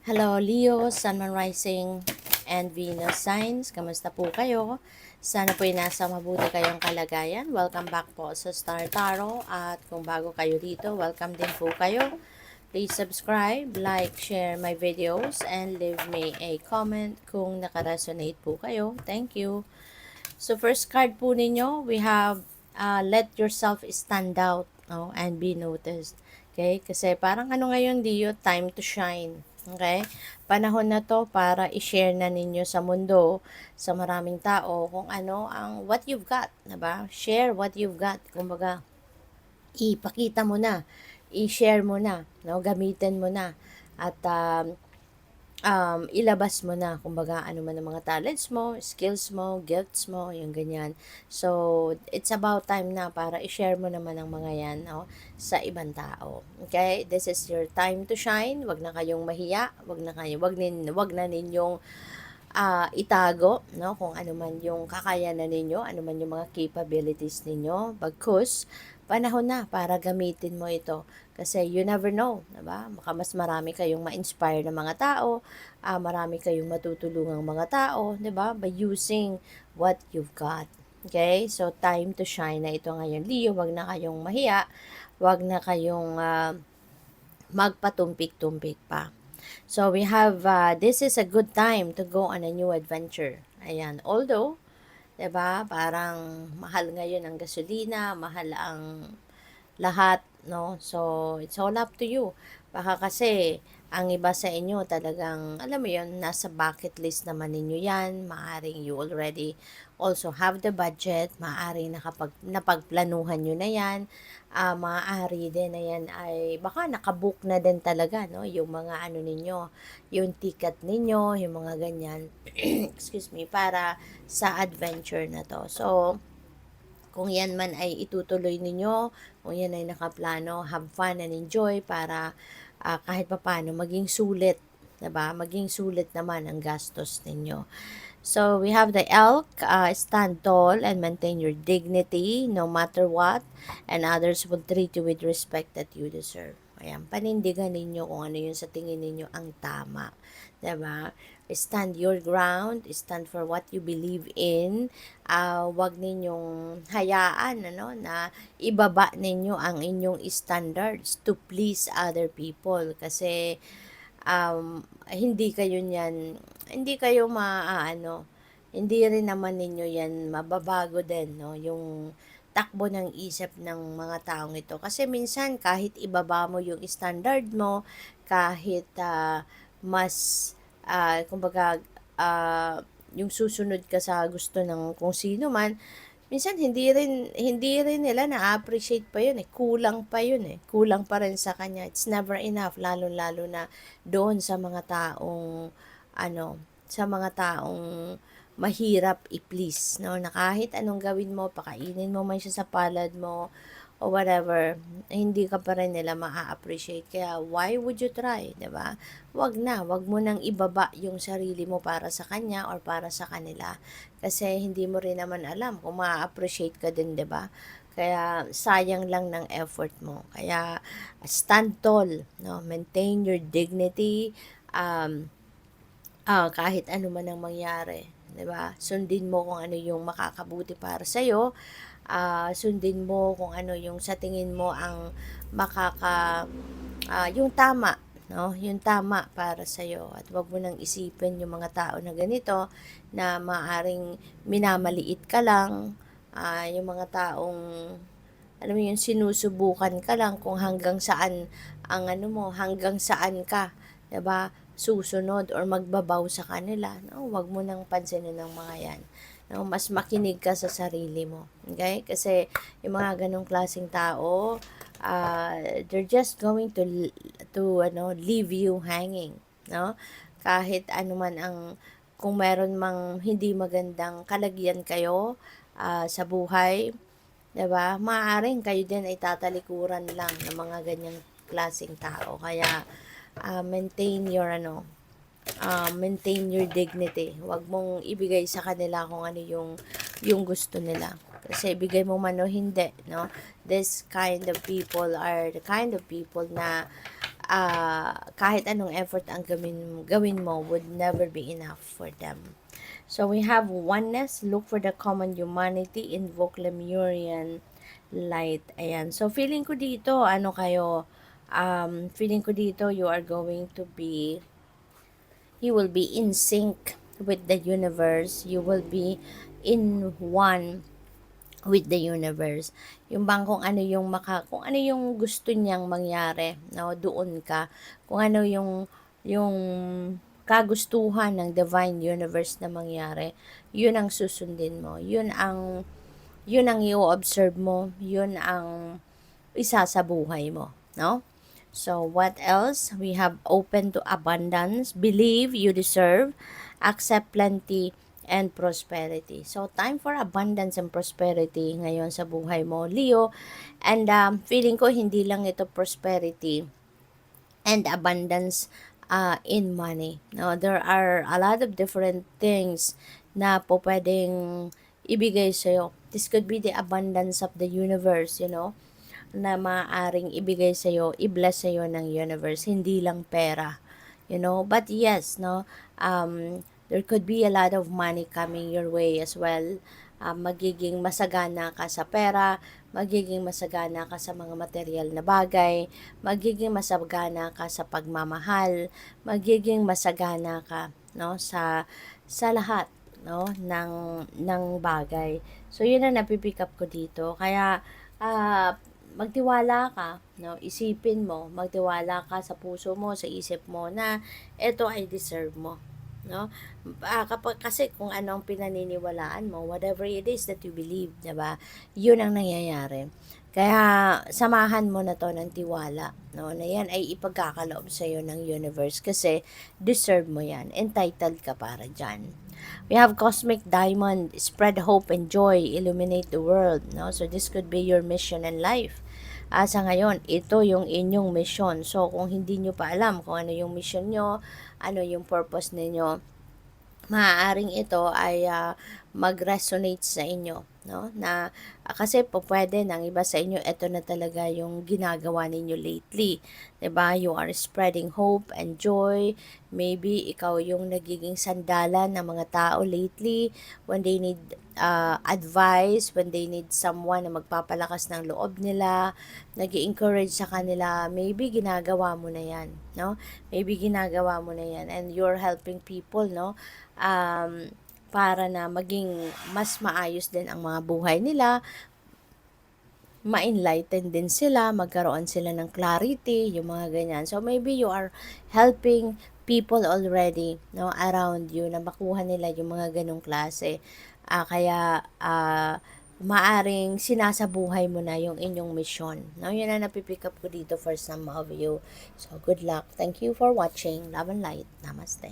Hello Leo, Sun, Moon Rising, and Venus Signs. Kamusta po kayo? Sana po nasa mabuti kayong kalagayan. Welcome back po sa Star Tarot. At kung bago kayo dito, welcome din po kayo. Please subscribe, like, share my videos, and leave me a comment kung nakaresonate po kayo. Thank you. So first card po ninyo, we have let yourself stand out, no, and be noticed. Okay? Kasi parang ano ngayon, Leo, time to shine. Okay? Panahon na to para i-share na ninyo sa mundo, sa maraming tao, kung ano ang what you've got, diba? Share what you've got. Kumbaga, ipakita mo na, i-share mo na, no? Gamitin mo na. At ilabas mo na, kumbaga, ano man ang mga talents mo, skills mo, gifts mo, yung ganyan. So, it's about time na para i-share mo naman ang mga yan, no, sa ibang tao. Okay? This is your time to shine. Wag na kayong mahiya, wag na ninyong itago, no, kung ano man yung kakayanan ninyo, ano man yung mga capabilities ninyo. Bagkus, panahon na para gamitin mo ito. Kasi you never know, diba? Baka mas marami kayong ma-inspire na mga tao, marami kayong matutulungang mga tao, diba? By using what you've got. Okay? So, time to shine na ito ngayon. Leo, wag na kayong mahiya, wag na kayong magpatumpik-tumpik pa. So, we have, this is a good time to go on a new adventure. Ayan. Although, 'di ba, parang mahal ngayon ang gasolina, mahal ang lahat, no? So, it's all up to you. Baka kasi, ang iba sa inyo talagang, alam mo yun, nasa bucket list naman ninyo yan. Maaring you already also have the budget. Maaring napagplanuhan nyo na yan. Maaari din na yan ay, baka nakabook na din talaga, no? Yung mga ano ninyo, yung ticket ninyo, yung mga ganyan. Excuse me, para sa adventure na to. So, kung yan man ay itutuloy ninyo, kung yan ay nakaplano, have fun and enjoy para kahit papano maging sulit, 'di ba? Maging sulit naman ang gastos ninyo. So, we have the elk, stand tall and maintain your dignity no matter what, and others will treat you with respect that you deserve. Ayan, panindigan ninyo kung ano yung sa tingin ninyo ang tama. 'Di ba? Stand your ground, stand for what you believe in. Wag ninyong hayaan ano, na ibaba ninyo ang inyong standards to please other people. Kasi hindi kayo niyan, hindi kayo maaano, hindi rin naman ninyo yan mababago din, no? Yung takbo ng isip ng mga taong ito. Kasi minsan, kahit ibaba mo yung standard mo, kahit mas, kumbaga, yung susunod ka sa gusto ng kung sino man, minsan hindi rin nila na-appreciate pa yun eh. Kulang pa yun eh. Kulang pa rin sa kanya. It's never enough, lalo-lalo na doon sa mga taong ano, sa mga taong mahirap i-please, no? Na kahit anong gawin mo, pakainin mo man siya sa palad mo o whatever, hindi ka pa rin nila maa-appreciate. Kaya why would you try, 'di ba? Wag mo nang ibaba yung sarili mo para sa kanya or para sa kanila. Kasi hindi mo rin naman alam kung maa-appreciate ka din, 'di ba? Kaya sayang lang ng effort mo. Kaya stand tall, no? Maintain your dignity. Kahit ano man ang mangyari, 'di ba? Sundin mo kung ano yung makakabuti para sa iyo. Sundin mo kung ano yung sa tingin mo ang yung tama, no? Yung tama para sa iyo. At 'wag mo nang isipin yung mga tao na ganito na maaring minamaliit ka lang, yung mga taong alam mo yun, sinusubukan ka lang kung hanggang saan ang ano mo, hanggang saan ka, 'di ba? Susunod or magbabaw sa kanila, no? Wag mo nang pansinin ng mga 'yan. No, mas makinig ka sa sarili mo. Okay? Kasi yung mga ganong klaseng tao, they're just going to leave you hanging, no? Kahit ano man ang kung meron mang hindi magandang kalagyan kayo sa buhay, 'di ba? Maaaring kayo din ay tatalikuran lang ng mga ganyang klaseng tao. Kaya maintain your dignity. Huwag mong ibigay sa kanila kung ano yung gusto nila. Kasi ibigay mo man o hindi, no? This kind of people are the kind of people na kahit anong effort ang gawin mo would never be enough for them. So we have oneness, look for the common humanity, invoke Lemurian light. Ayan. So feeling ko dito, feeling ko dito you will be in sync with the universe. You will be in one with the universe. Yung bang kung ano yung gusto niyang mangyari, no, doon ka. Kung ano yung kagustuhan ng divine universe na mangyari, yun ang susundin mo. Yun ang i-observe mo, yun ang isa sa buhay mo, no? So, what else? We have open to abundance, believe you deserve, accept plenty, and prosperity. So, time for abundance and prosperity ngayon sa buhay mo, Leo. And feeling ko hindi lang ito prosperity and abundance in money. No, there are a lot of different things na po pwedeng ibigay sa'yo. This could be the abundance of the universe, na maaaring ibigay sa'yo, i-bless sa'yo ng universe, hindi lang pera, But yes, no, there could be a lot of money coming your way as well. Magiging masagana ka sa pera, magiging masagana ka sa mga material na bagay, magiging masagana ka sa pagmamahal, magiging masagana ka, no, sa lahat, no, ng bagay. So yun ang napipick up ko dito. Kaya magtiwala ka, no? Isipin mo, magtiwala ka sa puso mo, sa isip mo na ito ay deserve mo, no? Kasi kung anong pinaniniwalaan mo, whatever it is that you believe, 'di ba? 'Yun ang nangyayari. Kaya samahan mo na 'to ng tiwala, no? Na 'yan ay ipagkakaloob sa iyo ng universe kasi deserve mo 'yan. Entitled ka para diyan. We have cosmic diamond, spread hope and joy, illuminate the world, no? So this could be your mission in life. Sa ngayon, ito yung inyong mission. So kung hindi nyo pa alam kung ano yung mission nyo, ano yung purpose ninyo, maaaring ito ay mag-resonate sa inyo, no? Na kasi po pwede ng iba sa inyo ito na talaga yung ginagawa ninyo lately, 'di ba? You are spreading hope and joy. Maybe ikaw yung nagiging sandalan ng mga tao lately when they need advice, when they need someone na magpapalakas ng loob nila, nag-encourage sa kanila. Maybe ginagawa mo na 'yan, no? Maybe ginagawa mo na 'yan and you're helping people, no? Para na maging mas maayos din ang mga buhay nila, ma-enlighten din sila, magkaroon sila ng clarity, yung mga ganyan. So maybe you are helping people already, no, around you na makuha nila yung mga ganong klase. Kaya maaring sinasabuhay mo na yung inyong mission. No, yun na napipick up ko dito for some of you. So good luck. Thank you for watching. Love and light. Namaste.